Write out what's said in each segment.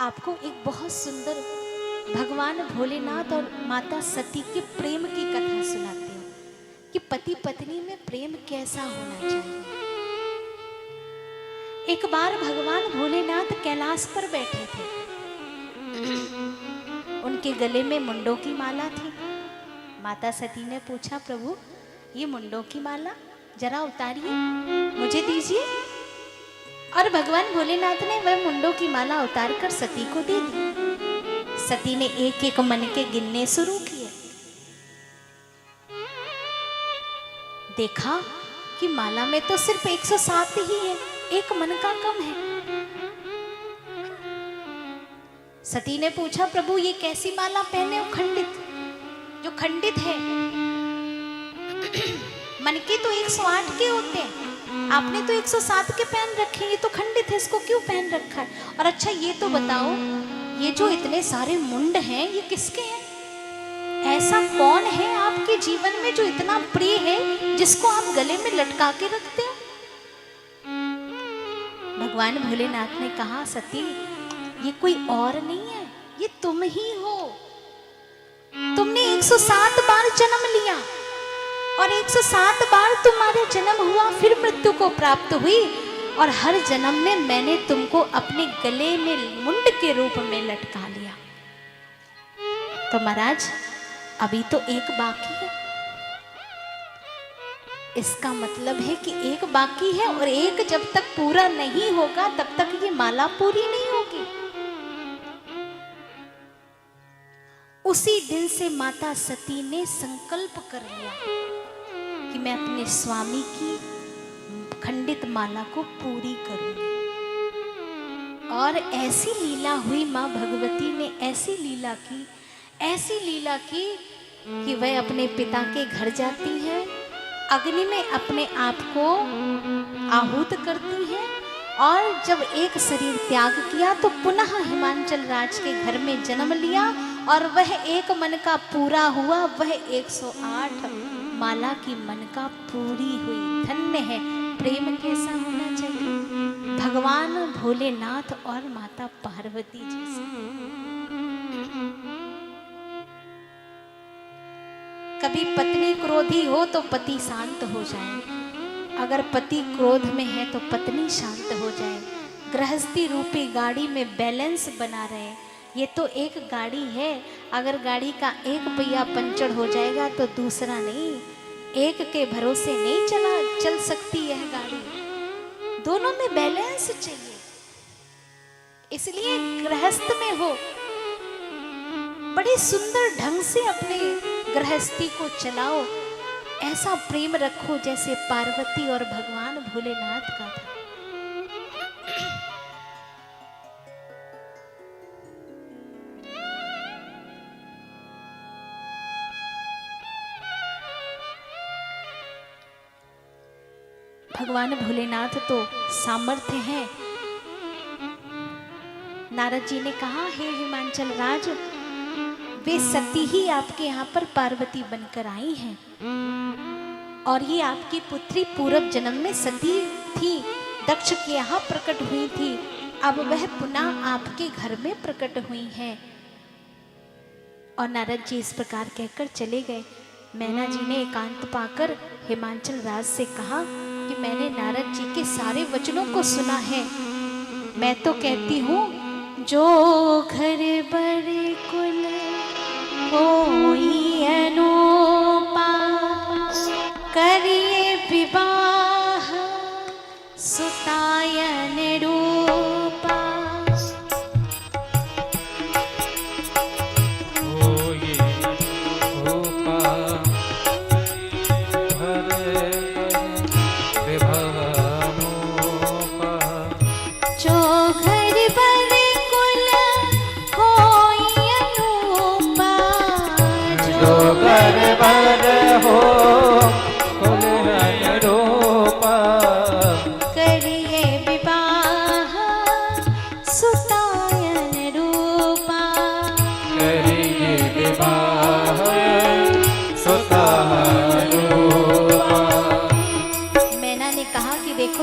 आपको एक बहुत सुंदर भगवान भोलेनाथ और माता सती के प्रेम की कथा सुनाती हूँ कि पति पत्नी में प्रेम कैसा होना चाहिए। एक बार भगवान भोलेनाथ कैलाश पर बैठे थे। उनके गले में मुंडों की माला थी। माता सती ने पूछा, प्रभु ये मुंडों की माला जरा उतारिए, मुझे दीजिए। और भगवान भोलेनाथ ने वह मुंडों की माला उतार कर सती को दे दी। सती ने एक एक मन के गिनने शुरू किए। देखा कि माला में तो सिर्फ 107 ही है, एक मन का कम है। सती ने पूछा, प्रभु ये कैसी माला पहने हो खंडित, जो खंडित है। मन के तो 108 के होते हैं, आपने तो 107 के पहन रखे, ये तो खंडित है, इसको क्यों पहन रखा है। और अच्छा ये तो बताओ, ये जो इतने सारे मुंड हैं ये किसके हैं? ऐसा कौन है आपके जीवन में जो इतना प्रिय है जिसको आप गले में लटका के रखते हैं? भगवान भोलेनाथ ने कहा, सती ये कोई और नहीं है, ये तुम ही हो। तुमने 107 बार जन्म लिया और 107 बार तुम्हारे जन्म हुआ, फिर मृत्यु को प्राप्त हुई, और हर जन्म में मैंने तुमको अपने गले में मुंड के रूप में लटका लिया। तो महाराज अभी तो एक बाकी है। इसका मतलब है कि एक बाकी है, और एक जब तक पूरा नहीं होगा तब तक ये माला पूरी नहीं होगी। उसी दिन से माता सती ने संकल्प कर लिया कि मैं अपने स्वामी की खंडित माला को पूरी करूंगी। और ऐसी लीला हुई, मां भगवती ने ऐसी लीला की कि वह अपने पिता के घर जाती है, अग्नि में अपने आप को आहूत करती है, और जब एक शरीर त्याग किया तो पुनः हिमांचल राज के घर में जन्म लिया, और वह एक मन का पूरा हुआ। वह 108 माला की मन का पूरी हुई। धन्य है, प्रेम कैसा होना चाहिए, भगवान भोलेनाथ और माता पार्वती जैसे। कभी पत्नी क्रोधी हो तो पति शांत हो जाए, अगर पति क्रोध में है तो पत्नी शांत हो जाए। गृहस्थी रूपी गाड़ी में बैलेंस बना रहे। ये तो एक गाड़ी है, अगर गाड़ी का एक पहिया पंचर हो जाएगा तो दूसरा नहीं, एक के भरोसे नहीं चल सकती यह गाड़ी। दोनों में बैलेंस चाहिए। इसलिए गृहस्थ में हो, बड़े सुंदर ढंग से अपने गृहस्थी को चलाओ। ऐसा प्रेम रखो जैसे पार्वती और भगवान भोलेनाथ का था। भगवान भोलेनाथ तो सामर्थ्य हैं। नारद जी ने कहा, हे हिमांचल राज, वे सती ही आपके यहाँ पर पार्वती बनकर आई हैं, और ये आपकी पुत्री पूर्व जन्म में सती थी, दक्ष के यहाँ प्रकट हुई थी, अब वह पुनः आपके घर में प्रकट हुई हैं। और नारद जी इस प्रकार कहकर चले गए। मैना जी ने एकांत पाकर हिमांचल राज से कहा कि मैंने नारद जी के सारे वचनों को सुना है। मैं तो कहती हूँ, जो घर बड़े कुल होई अनुपा, करिए विवाह सुतायन रूपा।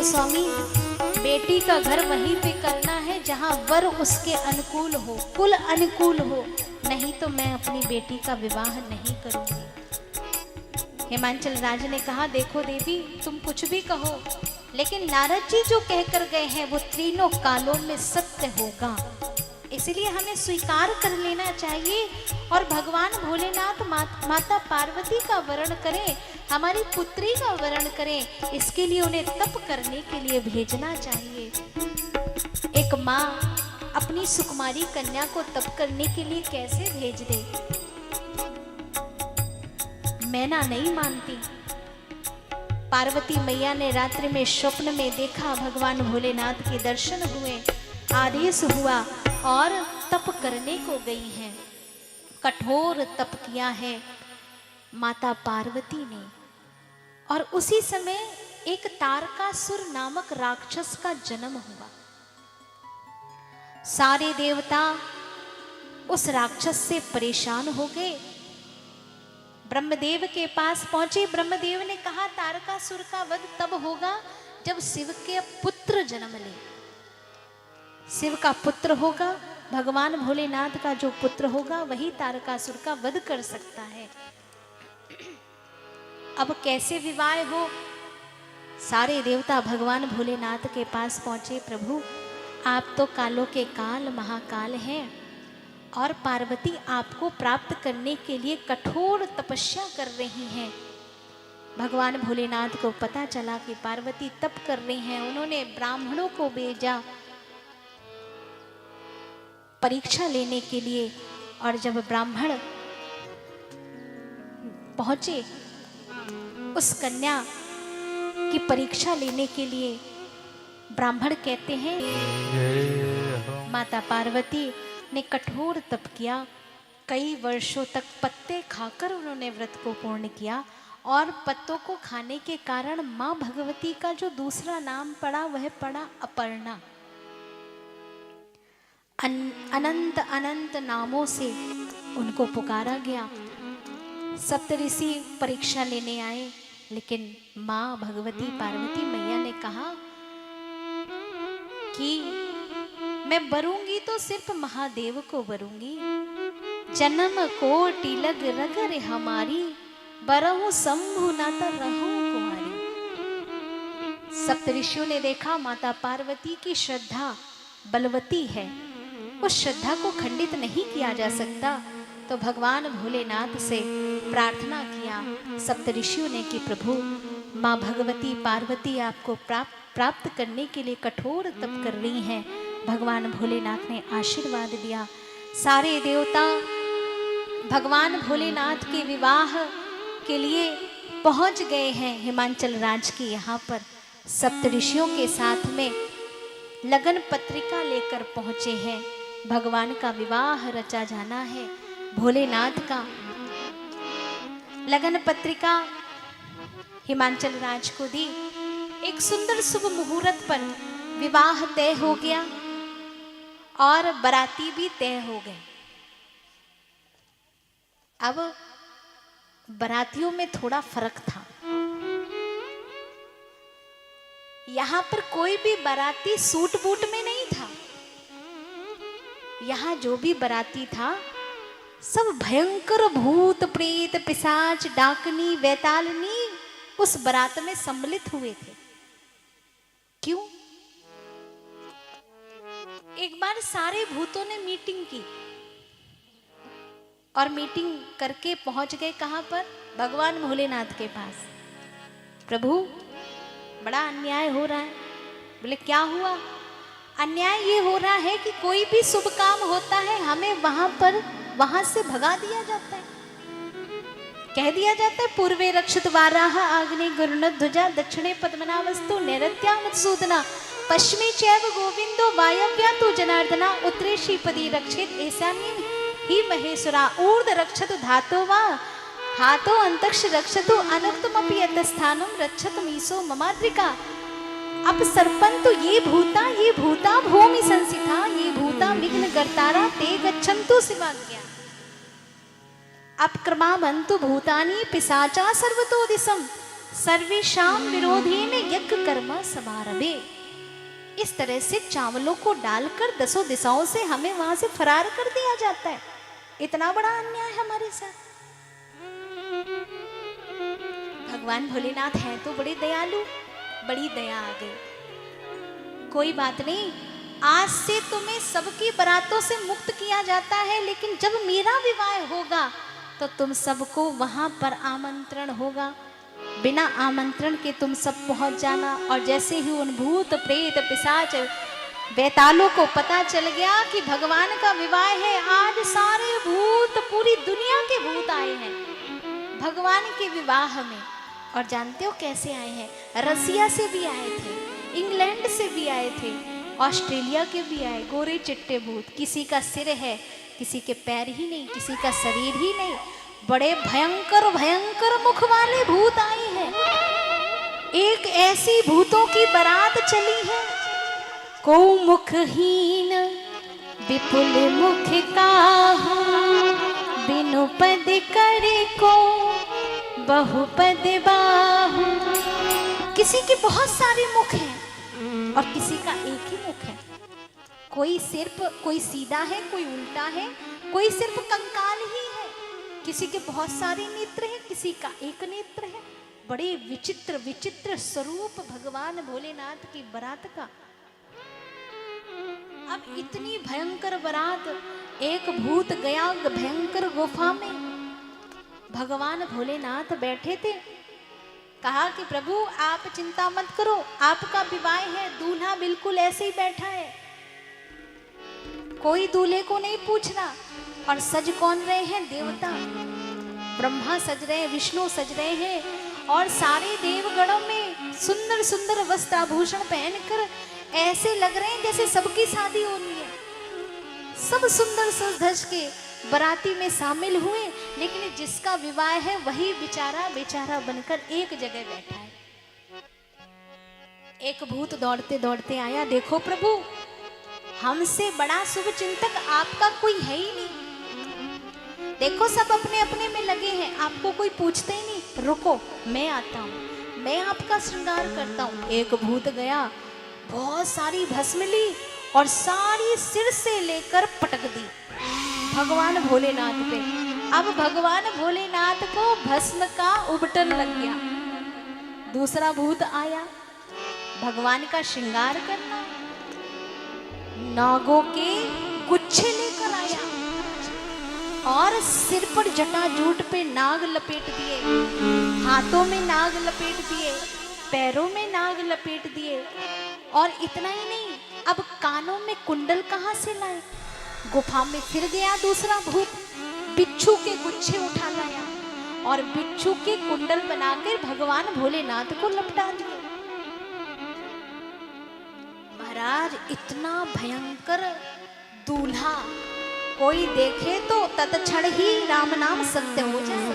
स्वामी, बेटी का घर वहीं पे करना है जहां वर उसके अनुकूल हो, कुल अनुकूल हो, नहीं तो मैं अपनी बेटी का विवाह नहीं करूंगी। हिमांचल राज ने कहा, देखो देवी, तुम कुछ भी कहो, लेकिन नारद जी जो कहकर गए हैं वो तीनों कालों में सत्य होगा, इसलिए हमें स्वीकार कर लेना चाहिए। और भगवान भोलेनाथ माता पार्वती का वरण करें, हमारी पुत्री का वरण करें, इसके लिए उन्हें तप करने के लिए भेजना चाहिए। एक माँ अपनी सुकुमारी कन्या को तप करने के लिए कैसे भेज दे? मैना नहीं मानती। पार्वती मैया ने रात्रि में स्वप्न में देखा, भगवान भोलेनाथ के दर्शन हुए, आदेश हुआ और तप करने को गई हैं। कठोर तप किया है माता पार्वती ने। और उसी समय एक तारकासुर नामक राक्षस का जन्म हुआ। सारे देवता उस राक्षस से परेशान हो गए, ब्रह्मदेव के पास पहुंचे। ब्रह्मदेव ने कहा, तारकासुर का वध तब होगा जब शिव के पुत्र जन्म ले। शिव का पुत्र होगा, भगवान भोलेनाथ का जो पुत्र होगा वही तारकासुर का वध कर सकता है। अब कैसे विवाह हो? सारे देवता भगवान भोलेनाथ के पास पहुंचे। प्रभु, आप तो कालों के काल महाकाल हैं और पार्वती आपको प्राप्त करने के लिए कठोर तपस्या कर रही हैं। भगवान भोलेनाथ को पता चला कि पार्वती तप कर रही हैं। उन्होंने ब्राह्मणों को भेजा परीक्षा लेने के लिए, और जब ब्राह्मण पहुंचे उस कन्या की परीक्षा लेने के लिए, ब्राह्मण कहते हैं, माता पार्वती ने कठोर तप किया, कई वर्षों तक पत्ते खाकर उन्होंने व्रत को पूर्ण किया, और पत्तों को खाने के कारण मां भगवती का जो दूसरा नाम पड़ा वह पड़ा अपर्णा। अनंत अनंत नामों से उनको पुकारा गया। सप्तऋषि परीक्षा लेने आए, लेकिन मां भगवती पार्वती मैया ने कहा कि मैं वरूंगी तो सिर्फ महादेव को वरूंगी, जन्म कोटि लग रगर हमारी, बरहु शंभु नाता रहूं कुमारी। सप्तऋषियों ने देखा माता पार्वती की श्रद्धा बलवती है, उस श्रद्धा को खंडित नहीं किया जा सकता, तो भगवान भोलेनाथ से प्रार्थना किया सप्तऋषियों ने कि प्रभु, माँ भगवती पार्वती आपको प्राप्त करने के लिए कठोर तप कर रही हैं। भगवान भोलेनाथ ने आशीर्वाद दिया। सारे देवता भगवान भोलेनाथ के विवाह के लिए पहुंच गए हैं हिमांचल राज के यहाँ पर। सप्तऋषियों के साथ में लगन पत्रिका लेकर पहुंचे हैं। भगवान का विवाह रचा जाना है। भोलेनाथ का लगन पत्रिका हिमांचल राज को दी। एक सुंदर शुभ मुहूर्त पर विवाह तय हो गया और बराती भी तय हो गए। अब बरातियों में थोड़ा फर्क था। यहां पर कोई भी बराती सूट बूट में नहीं था। यहां जो भी बराती था सब भयंकर भूत प्रेत पिशाच डाकनी वैतालनी उस बरात में सम्मिलित हुए थे। क्यों? एक बार सारे भूतों ने मीटिंग की और मीटिंग करके पहुंच गए कहां पर? भगवान भोलेनाथ के पास। प्रभु, बड़ा अन्याय हो रहा है। बोले क्या हुआ? अन्याय ये हो रहा है कि कोई भी शुभ काम होता है हमें वहां से भगा दिया जाता है। कह दिया जाता है पूर्वे रक्षित वाराह आग्ने गरुणध्वजा दक्षिणे पद्मनाभस्तु नैऋत्या मधुसूदना पश्चिमे चैव गोविंदो वायव्या तु जनार्दना उत्तरे श्रीपदी रक्षित ईशान्ये ही महेश्वरा ऊर्ध रक्षतु धातो वा हाथो अंतरिक्ष रक्षतु अनुक्तमपि यतस्थानं रक्षत मीसो ममाद्रिका। अब सरपंतु ये भूता भूमि संसिता ये भूता विघ्न गर्तारा ते गच्छन्तु शिवाज्ञा। अपक्रमावन्तु भूतानि पिशाचा सर्वतो दिशं सर्वेषां विरोधेन यज्ञ कर्म समारभे। इस तरह से चावलों को डालकर 10 दिशाओं से हमें वहां से फरार कर दिया जाता है। इतना बड़ा अन्याय हमारे साथ। भगवान भोलेनाथ हैं तो बड़े दयालु, बड़ी दया आ गई। कोई बात नहीं, आज से तुम्हें सबकी बरातों से मुक्त किया जाता है, लेकिन जब मेरा विवाह होगा तो तुम सबको वहां पर आमंत्रण होगा। बिना आमंत्रण के तुम सब पहुंच जाना। और जैसे ही उन भूत प्रेत पिशाच बेतालों को पता चल गया कि भगवान का विवाह है, आज सारे भूत, पूरी दुनिया के भूत आए हैं भगवान के विवाह में। और जानते हो कैसे आए हैं? रसिया से भी आए थे, इंग्लैंड से भी आए थे, ऑस्ट्रेलिया के भी आए, गोरे चिट्टे भूत। किसी का सिर है, किसी के पैर ही नहीं, किसी का शरीर ही नहीं, बड़े भयंकर भयंकर मुख वाले भूत आए हैं। एक ऐसी भूतों की बारात चली है, को मुखहीन विपुल मुख काहू, बिनु पद करे को बहुपद बाहु। किसी के बहुत सारे मुख हैं और किसी का एक ही मुख है। कोई सिर्फ, कोई सीधा है, कोई उल्टा है, कोई सिर्फ कंकाल ही है। किसी के बहुत सारे नेत्र हैं, किसी का एक नेत्र है। बड़े विचित्र विचित्र स्वरूप भगवान भोलेनाथ की बारात का। अब इतनी भयंकर बारात, एक भूत गया भयंकर गुफा में, भगवान भोलेनाथ बैठे थे। कहा कि प्रभु आप चिंता मत करो, आपका विवाह है, दूल्हा बिल्कुल ऐसे ही बैठा है, कोई दूल्हे को नहीं पूछना। और सज कौन रहे हैं? देवता, ब्रह्मा सज रहे हैं, विष्णु सज रहे हैं, और सारे देवगणों में सुंदर सुंदर वस्त्र आभूषण पहनकर ऐसे लग रहे हैं जैसे सबकी शादी होनी है। सब सुंदर सज धज के बराती में शामिल हुए, लेकिन जिसका विवाह है वही बेचारा बेचारा बनकर एक जगह बैठा है। एक भूत दौड़ते दौड़ते आया, देखो प्रभु, हमसे बड़ा शुभ चिंतक आपका कोई है ही नहीं। देखो सब अपने अपने में लगे हैं, आपको कोई पूछते ही नहीं। रुको, मैं आता हूँ, मैं आपका श्रृंगार करता हूँ। एक भूत गया, बहुत सारी भस्म ली और सारी सिर से लेकर पटक दी भगवान भोलेनाथ पे। अब भगवान भोलेनाथ को भस्म का उबटन लग गया। दूसरा भूत आया, भगवान का श्रृंगार करना, नागों के गुच्छे लेकर आया और सिर पर जटाजूट पे नाग लपेट दिए, हाथों में नाग लपेट दिए, पैरों में नाग लपेट दिए। और इतना ही नहीं, अब कानों में कुंडल कहाँ से लाए? गुफा में फिर गया दूसरा भूत, बिच्छू के गुच्छे उठा लाया और बिच्छू के कुंडल बनाकर भगवान भोलेनाथ को लपटा दिए। महाराज, इतना भयंकर दूल्हा कोई देखे तो तत्क्षण ही राम नाम सत्य हो जाए।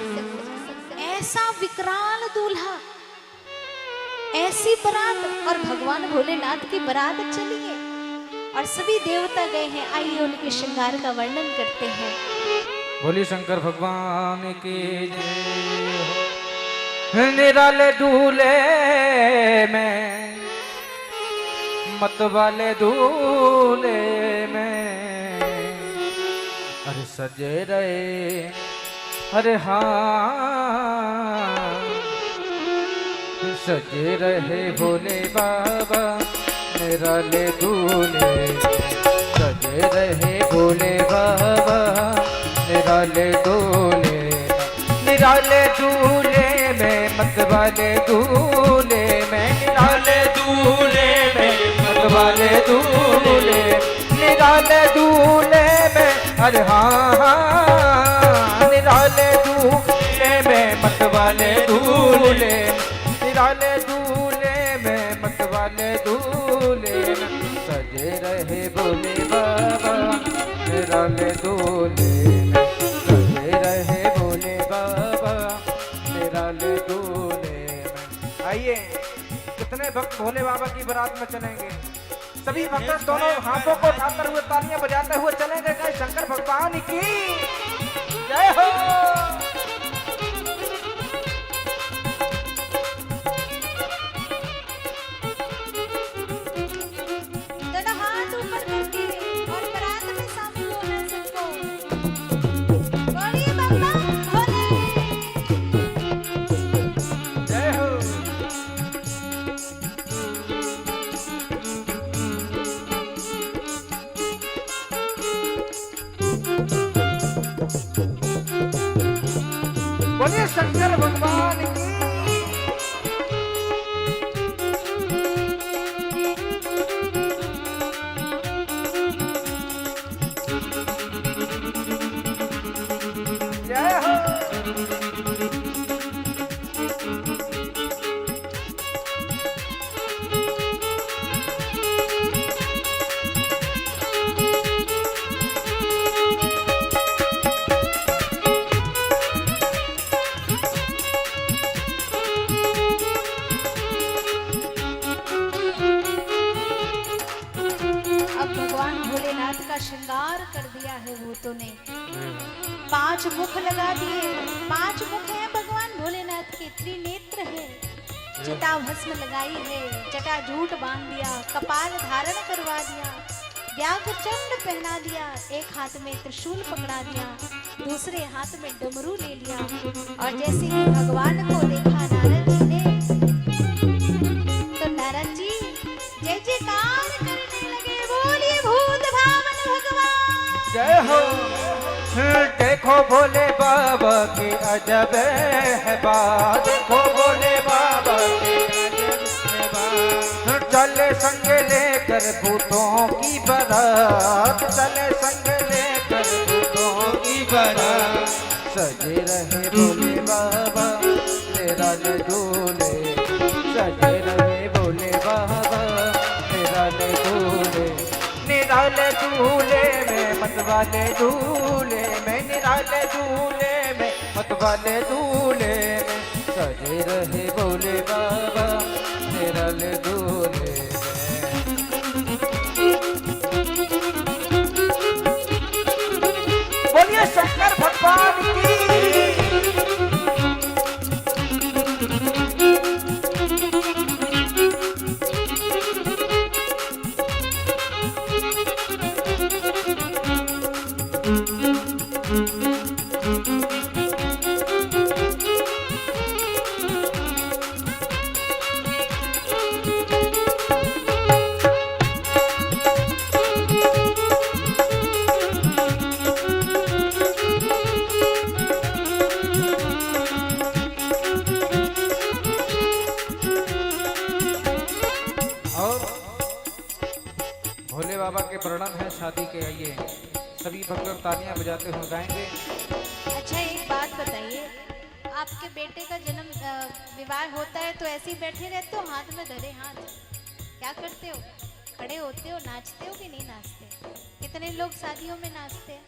ऐसा विकराल दूल्हा, ऐसी बारात, और भगवान भोलेनाथ की बारात चली है और सभी देवता गए हैं। आइए उनके श्रृंगार का वर्णन करते हैं। बोली शंकर भगवान की जय। निराले दूल्हे में, मत वाले दूल्हे में, अरे सजे रहे, अरे हाँ सजे रहे भोले बाबा। निराले दूल्हे सजे रहे भोले बाबा। निराले दूल्हे, निराले दूल्हे में, मत वाले दूल्हे में, निराले दूल्हे में, मत वाले दूल्हे, निराले दूल्हे में, अरे हाँ निराले दूल्हे में, मत वाले दूल्हे, निराले दूल्हे में, मत वाले दूल्हे, सजे रहे भोले बाबा। निराले दूल्हे में सजे रहे भोले बाबा। निराले दूल्हे में। आइए, कितने भक्त भोले बाबा की बारात में चलेंगे? सभी भक्त दोनों हाथों को उठाकर हुए तालियां बजाते हुए चलेंगे। जय शंकर भगवान की जय हो। संहार कर दिया है भूतों ने। 5 मुख लगा दिए। 5 मुख है भगवान भोलेनाथ के, त्रिनेत्र है। जटा भस्म लगाई है, जटा झूठ बांध दिया, कपाल धारण करवा दिया, व्याघ्र चंड पहना दिया, एक हाथ में त्रिशूल पकड़ा दिया, दूसरे हाथ में डमरू ले लिया। और जैसे ही भगवान को देखा नारद जी ने, तो नारद जी जय जयकार करने लगे, बोलिए भूत भावन भगवान जय हो। देखो भोले बाबा की अजब है बात, देखो भोले बाबा की अजब है बात। चले संग लेकर भूतों की बारात, चले संग लेकर भूतों की बारात। सजे रहे भोले बाबा तेरा ले दूल्हे, सजे रहे भोले बाबा तेरा ले दूल्हे। निराले दूल्हे में मतवाले दूल्हे में, निराले दूल्हे में मतवाले दूल्हे में। सजे रहे भोले बाबा तेरा ले दूल्हे में। बोलिए शंकर भगवान की। भोले बाबा के वर्णन है शादी के। आइए सभी भक्त तालियां बजाते हुए गाएंगे। अच्छा एक बात बताइए, आपके बेटे का जन्म विवाह होता है तो ऐसे ही बैठे रहते हो, हाथ में धरे हाथ क्या करते हो? खड़े होते हो, नाचते हो कि नहीं नाचते? कितने लोग शादियों में नाचते हैं?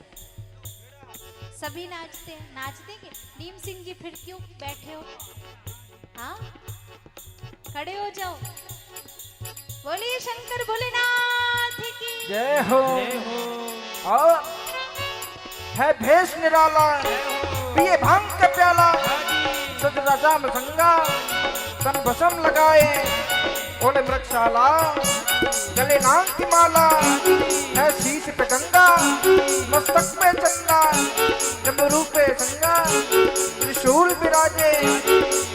सभी नाचते हैं। नाचते कि नीम सिंह जी फिर क्यों बैठे हो? हाँ खड़े हो जाओ। बोलिए शंकर भोलेनाथ की जय हो। और है भेष निराला, पिए भांग का प्याला, सज राजा में संगा, तन भस्म लगाए, ओले मृगशाला, गले नाग की माला, है शीश पे गंगा, मस्तक में चंगा, डमरू पे संगा, त्रिशूल विराजे,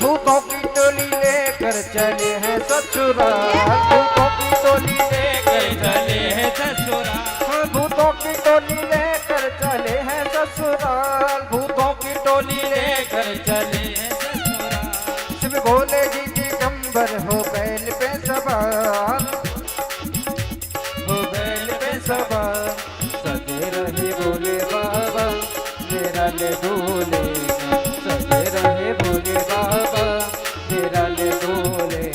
भूतों की टोली लेकर चले हैं ससुराल, भूतों की टोली लेकर चले हैं ससुराल, भूतों की टोली लेकर चले हैं ससुराल, भूतों की टोली लेकर चले हैं ससुराल। शिव भोले जी दिगंबर हो बैल पे सवार, हो बैल पे सवार, सजे रहे भोले बाबा मेरा ले दूल्हे, सजे रहे भोले बाबा मेरा ले दूल्हे।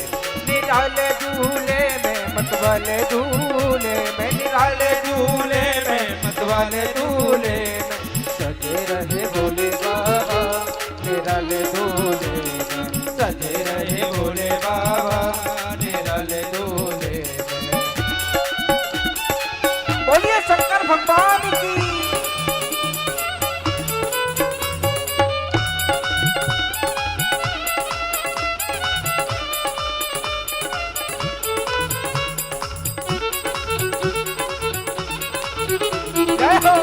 निराले दूल्हे में मतवाले दूल्हे में, निराले दूल्हे में मतवाले दूल्हे में, सजे रहे भोले बाबा मेरा ले दूल्हे में, सजे रहे भोले बाबा मेरा ले दूल्हे में। बोलिए शंकर भगवान की। जय हो।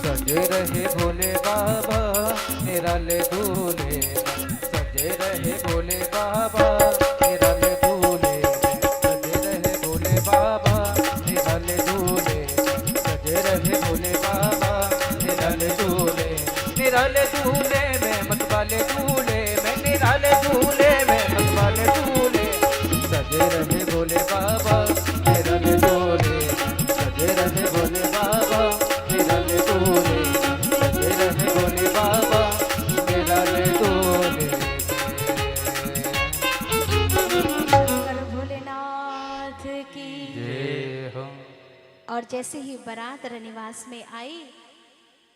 सजे रहे भोले बाबा मेरा ले दूल्हे, सजे रहे भोले बाबा मेरा ले दूल्हे, सजे रहे भोले बाबा मेरा ले दूल्हे, सजे रहे भोले बाबा मेरा ले दूल्हे। निराले दूल्हे में मतवाले दूल्हे में, निराले दूल्हे में मतवाले दूल्हे, सजे रहे भोले बाबा मेरा ले दूल्हे, सजे रहे भोले बाबा मेरा ले दूल्हे, सजे रहे जैसे ही बारात रनिवास में आई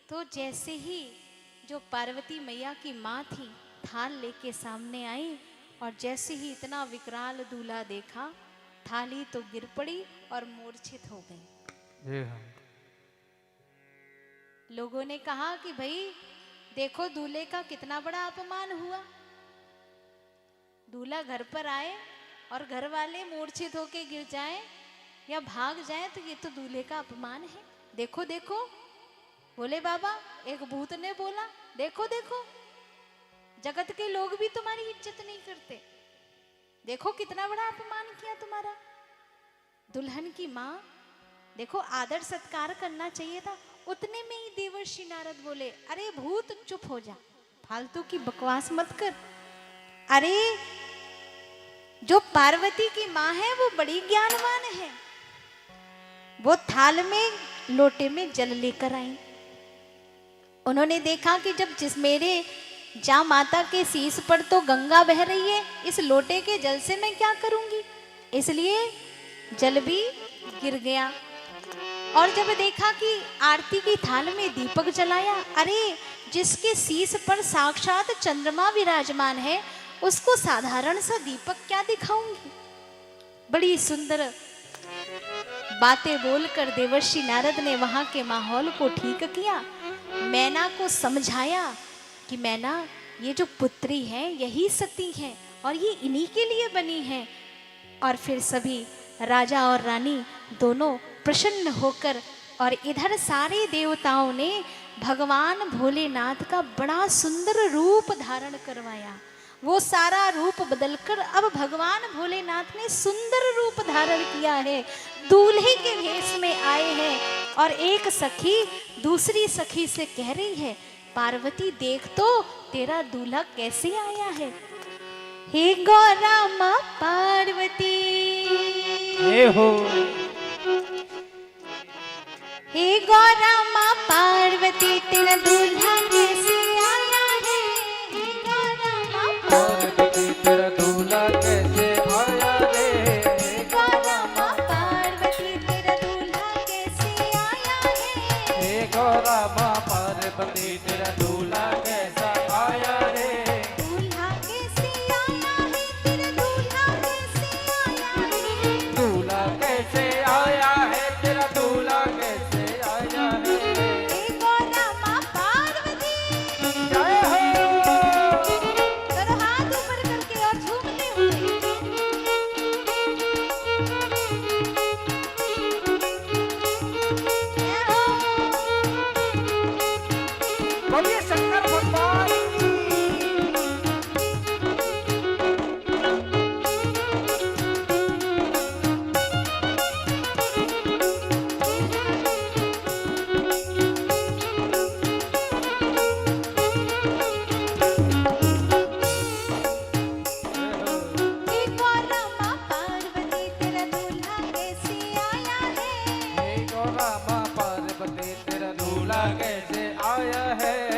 तो जैसे ही जो पार्वती मैया की माँ थी थाल लेके सामने आई, और जैसे ही इतना विकराल दूल्हा देखा, थाली तो गिर पड़ी और मूर्छित हो गई। जी हाँ। लोगों ने कहा कि भाई देखो दूल्हे का कितना बड़ा अपमान हुआ। दूल्हा घर पर आए और घर वाले मूर्छित होके गिर जाएं या भाग जाएं तो ये तो दूल्हे का अपमान है। देखो देखो, बोले बाबा, एक भूत ने बोला, देखो देखो, जगत के लोग भी तुम्हारी इज्जत नहीं करते, देखो कितना बड़ा अपमान किया तुम्हारा। दुल्हन की माँ, देखो आदर सत्कार करना चाहिए था। उतने में ही देवर्षि नारद बोले, अरे भूत चुप हो जा, फालतू की बकवास मत कर। अरे जो पार्वती की माँ है वो बड़ी ज्ञानवान है। वो थाल में लोटे में जल लेकर आई। उन्होंने देखा कि जब जिस मेरे जा माता के शीश पर तो गंगा बह रही है, इस लोटे के जल से मैं क्या करूंगी, इसलिए जल भी गिर गया। और जब देखा कि आरती की थाल में दीपक जलाया, अरे जिसके शीश पर साक्षात चंद्रमा विराजमान है उसको साधारण सा दीपक क्या दिखाऊंगी। बड़ी सुंदर बातें बोलकर देवर्षि नारद ने वहां के माहौल को ठीक किया। मैना को समझाया कि मैना, ये जो पुत्री है यही सती है और ये इन्हीं के लिए बनी है। और फिर सभी राजा और रानी दोनों प्रसन्न होकर, और इधर सारे देवताओं ने भगवान भोलेनाथ का बड़ा सुंदर रूप धारण करवाया। वो सारा रूप बदलकर अब भगवान भोलेनाथ ने सुंदर रूप धारण किया है, दूल्हे के भेष में आए हैं। और एक सखी दूसरी सखी से कह रही है, पार्वती देख तो तेरा दूल्हा कैसे आया है। हे गौरा माँ पार्वती, हे गौरा माँ पार्वती तेरा दूल्हा कैसे आया है। हे गौरा माँ पार्वती तेरा दूल्हा कैसे आया रे। हे गौरा माँ पार्वती तेरा दूल्हा कैसे आया है। हे गौरा माँ पार्वती तेरा दूल्हा कैसा आया रे। दूल्हा कैसे आया है, तेरा दूल्हा कैसे आया है। दूल्हा कैसे आया है, तेरा दूल्हा कैसे आया है। हे गौरा माँ पार्वती, जय हो। करो हाथ ऊपर करके और झूमते हुए। जय हो। बोलिए शंकर भगवान की। हे गौरा माँ पार्वती तेरा दूल्हा कैसे आया है। हे गौरा माँ पार्वती तेरा दूल्हा कैसे आया है।